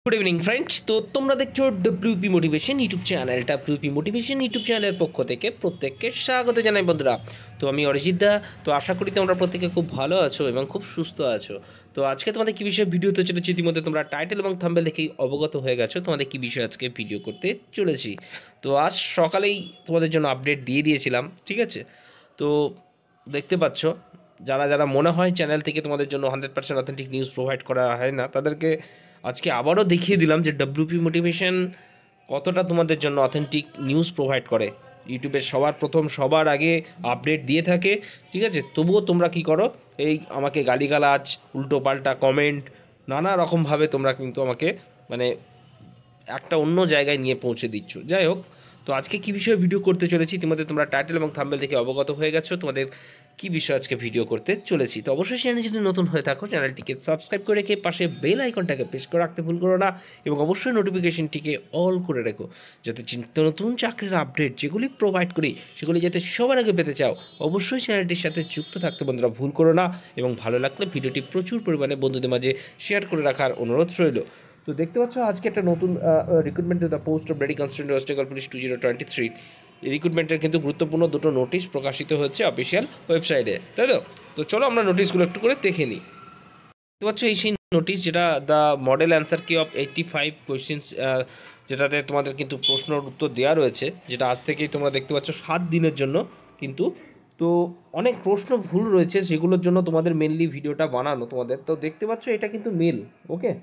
Good evening friends. তো তোমরা দেখছো WP motivation YouTube channel. WP motivation YouTube চ্যানেলের পক্ষ থেকে প্রত্যেককে স্বাগত জানাই বন্ধুরা। তো আমি অরিজিৎ দা। তো আশা করি তোমরা প্রত্যেকে খুব ভালো আছো এবং খুব সুস্থ আছো। তো আজকে তোমাদের কী বিষয়ে ভিডিও হতে চলেছে ইতিমধ্যে তোমরা টাইটেল এবং থাম্বনেল দেখেই অবগত হয়ে গেছো তোমাদের কী বিষয়ে আজকে ভিডিও করতে চলেছি। তো আজ সকালেই তোমাদের জন্য আপডেট দিয়ে দিয়েছিলাম, ঠিক আছে। তো দেখতে পাচ্ছ যারা যারা মনে হয় চ্যানেল থেকে তোমাদের জন্য 100% অথেন্টিক নিউজ প্রোভাইড করা হয় না, তাদেরকে আজকে আবারও দেখিয়ে দিলাম যে ডব্লিউপি মোটিভেশন কতটা তোমাদের জন্য অথেন্টিক নিউজ প্রোভাইড করে। ইউটিউবে সবার প্রথম সবার আগে আপডেট দিয়ে থাকে, ঠিক আছে। তবুও তোমরা কি করো, এই আমাকে গালিগালাজ, উল্টো পাল্টা কমেন্ট, নানা রকমভাবে তোমরা কিন্তু আমাকে মানে একটা অন্য জায়গায় নিয়ে পৌঁছে দিচ্ছ। যাই হোক, তো আজকে কী বিষয়ে ভিডিও করতে চলেছি ইতিমধ্যে তোমরা টাইটেল এবং থাম্বনেল দেখে অবগত হয়ে গেছো তোমাদের কী বিষয়ে আজকে ভিডিও করতে চলেছি। তো অবশ্যই চ্যানেল যদি নতুন হয়ে থাকো চ্যানেলটিকে সাবস্ক্রাইব করে রেখে পাশে বেল আইকনটাকে প্রেস করে রাখতে ভুল করো না, এবং অবশ্যই নোটিফিকেশনটিকে অল করে রেখো, যাতে নতুন চাকরির আপডেট যেগুলি প্রোভাইড করি সেগুলি যাতে সবার আগে পেতে চাও। অবশ্যই চ্যানেলটির সাথে যুক্ত থাকতে বন্ধুরা ভুল করো না, এবং ভালো লাগলে ভিডিওটি প্রচুর পরিমাণে বন্ধুদের মাঝে শেয়ার করে রাখার অনুরোধ রইল। তো দেখতে পাচ্ছ আজকে একটা নতুন recruitment the post of lady constable West Bengal police 2023 এই রিক্রুটমেন্টের কিন্তু গুরুত্বপূর্ণ দুটো নোটিশ প্রকাশিত হচ্ছে অফিসিয়াল ওয়েবসাইটে, তাই তো। তো চলো আমরা নোটিশগুলো একটু করে দেখে নিই। দেখতে পাচ্ছ এই সেই নোটিশ যেটা দ্য মডেল অ্যান্সার কি অফ 85 কোয়েশ্চেন্স, যেটাতে তোমাদের কিন্তু প্রশ্নের উত্তর দেওয়া রয়েছে, যেটা আজ থেকেই তোমরা দেখতে পাচ্ছ 7 দিনের জন্য কিন্তু। তো অনেক প্রশ্ন ভুল রয়েছে, সেগুলোর জন্য তোমাদের মেনলি ভিডিওটা বানানো তোমাদের। তো দেখতে পাচ্ছ এটা কিন্তু মেল, ওকে।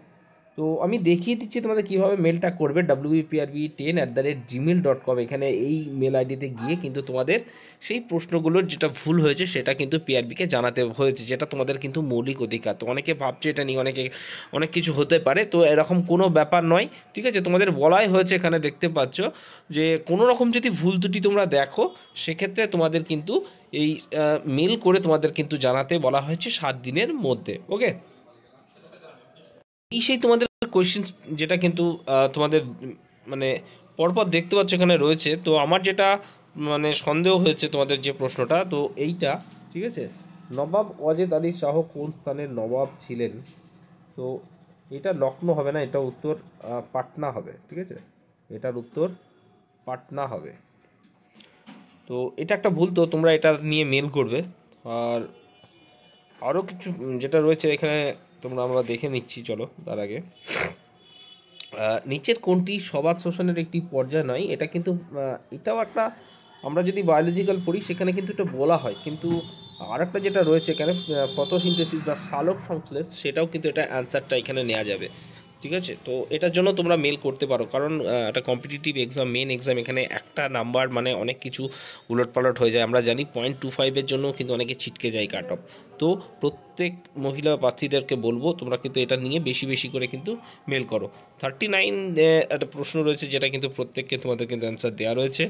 তো আমি দেখিয়ে দিচ্ছি তোমাদের কীভাবে মেলটা করবে। wprb10@gmail.com এখানে এই মেল আইডিতে গিয়ে কিন্তু তোমাদের সেই প্রশ্নগুলোর যেটা ভুল হয়েছে সেটা কিন্তু পিআরবিকে জানাতে হয়েছে, যেটা তোমাদের কিন্তু মৌলিক অধিকার। তো অনেকে ভাবছে এটা নিয়ে অনেক কিছু হতে পারে, তো এরকম কোনো ব্যাপার নয়, ঠিক আছে। তোমাদের বলাই হয়েছে এখানে দেখতে পাচ্ছ যে কোনো রকম যদি ভুল ত্রুটি তোমরা দেখো সেক্ষেত্রে তোমাদের কিন্তু এই মেল করে তোমাদের কিন্তু জানাতে বলা হয়েছে 7 দিনের মধ্যে, ওকে। এই সেই তোমাদের কোয়েশ্চেন্স যেটা কিন্তু তোমাদের মানে পরপর দেখতে পাচ্ছ এখানে রয়েছে। তো আমার যেটা মানে সন্দেহ হয়েছে তোমাদের যে প্রশ্নটা, তো এইটা, ঠিক আছে, নবাব ওয়াজেদ আলী শাহ কোন স্থানের নবাব ছিলেন? তো এটা লখনৌ হবে না, এটা উত্তর পাটনা হবে, ঠিক আছে। এটার উত্তর পাটনা হবে। তো এটা একটা ভুল, তো তোমরা এটা নিয়ে মেল করবে। আর আরও কিছু যেটা রয়েছে এখানে আমরা দেখে নিচ্ছি, চলো তার আগে। নিচের কোনটি সবাদ শোষণের একটি পর্যায় নয়? এটা কিন্তু এটাও একটা, আমরা যদি বায়োলজিক্যাল পড়ি সেখানে কিন্তু এটা বলা হয়, কিন্তু আর একটা যেটা রয়েছে এখানে ফটোসিনথেসিস বা সালোক সংশ্লেষ, সেটাও কিন্তু এটা অ্যান্সারটা এখানে নেওয়া যাবে, ঠিক আছে। তো এটার জন্য তোমরা মেল করতে পারো, কারণ একটা কম্পিটিটিভ এক্সাম, মেন এক্সাম, এখানে একটা নাম্বার মানে অনেক কিছু উলটপালট হয়ে যায়। আমরা জানি 0.25-এর জন্য কিন্তু অনেকে ছিটকে যায় কাট অফ। তো প্রত্যেক মহিলা প্রার্থীদেরকে বলবো তোমরা কিন্তু এটা নিয়ে বেশি বেশি করে কিন্তু মেল করো। 39 একটা প্রশ্ন রয়েছে যেটা কিন্তু প্রত্যেককে তোমাদের কিন্তু অ্যান্সার দেওয়া রয়েছে।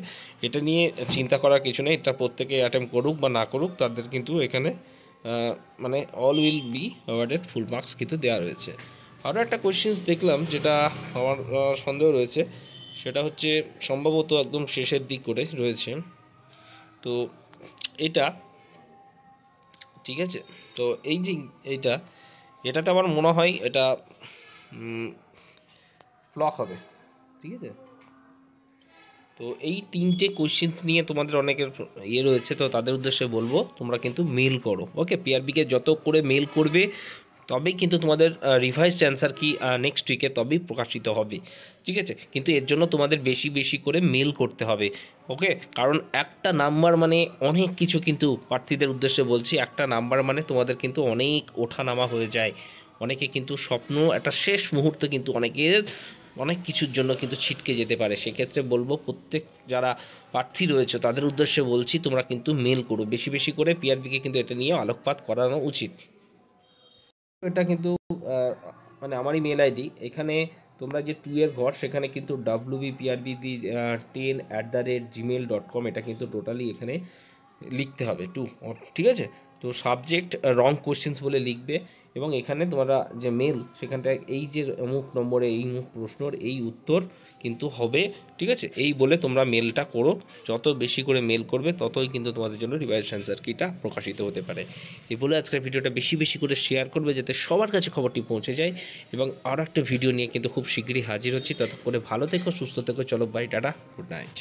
এটা নিয়ে চিন্তা করার কিছু নেই, এটা প্রত্যেকে অ্যাটেম্প করুক বা না করুক তাদের কিন্তু এখানে মানে all will be awarded full marks কিন্তু দেওয়া রয়েছে। আরও একটা কোয়েশ্চেন্স দেখলাম যেটা আমার সন্দেহ রয়েছে, সেটা হচ্ছে সম্ভবত একদম শেষের দিক করে রয়েছে। তো এটা, ঠিক আছে। তো এই যে এটাতে আমার মনে হয় এটা ব্লক হবে, ঠিক আছে। তো এই 3টে কোয়েশ্চেন্স নিয়ে তোমাদের অনেকের রয়েছে, তো তাদের উদ্দেশ্যে বলবো তোমরা কিন্তু মেল করো, ওকে। পিআরবিকে যত করে মেল করবে তবেই কিন্তু তোমাদের রিভাইসড অ্যান্সার কি নেক্সট উইকে তবেই প্রকাশিত হবে, ঠিক আছে। কিন্তু এর জন্য তোমাদের বেশি বেশি করে মেল করতে হবে, ওকে। কারণ একটা নাম্বার মানে অনেক কিছু, কিন্তু প্রার্থীদের উদ্দেশ্যে বলছি, একটা নাম্বার মানে তোমাদের কিন্তু অনেক ওঠানামা হয়ে যায়। অনেকে কিন্তু স্বপ্ন একটা শেষ মুহূর্তে কিন্তু অনেক কিছুর জন্য কিন্তু ছিটকে যেতে পারে। সেক্ষেত্রে বলবো প্রত্যেক যারা প্রার্থী রয়েছে তাদের উদ্দেশ্যে বলছি তোমরা কিন্তু মেল করো বেশি বেশি করে। পিআরবিকে কিন্তু এটা নিয়ে আলোকপাত করানো উচিত। এটা কিন্তু মানে আমারই মেল আইডি, এখানে তোমরা যে 2 এর ঘর সেখানে কিন্তু wbprb10@gmail.com এটা কিন্তু টোটালি এখানে লিখতে হবে 2, ঠিক আছে। তো সাবজেক্ট রং কোশ্চেন্স বলে লিখবে, এবং এখানে তোমরা যে মেল সেখানটায় এই যে অমুক নম্বরে এই অমুক প্রশ্নর এই উত্তর কিন্তু হবে, ঠিক আছে? এই বলে তোমরা মেলটা করো। যত বেশি করে মেল করবে ততই কিন্তু তোমাদের জন্য রিভাইজ অ্যান্সার কিটা প্রকাশিত হতে পারে। এই বলে আজকের ভিডিওটা বেশি বেশি করে শেয়ার করবে যাতে সবার কাছে খবরটি পৌঁছে যায়। এবং আরও একটা ভিডিও নিয়ে কিন্তু খুব শীঘ্রই হাজির হচ্ছি। ততক্ষণে ভালো থেকো, সুস্থ থেকো। চলো বাই, টাটা, গুড নাইট।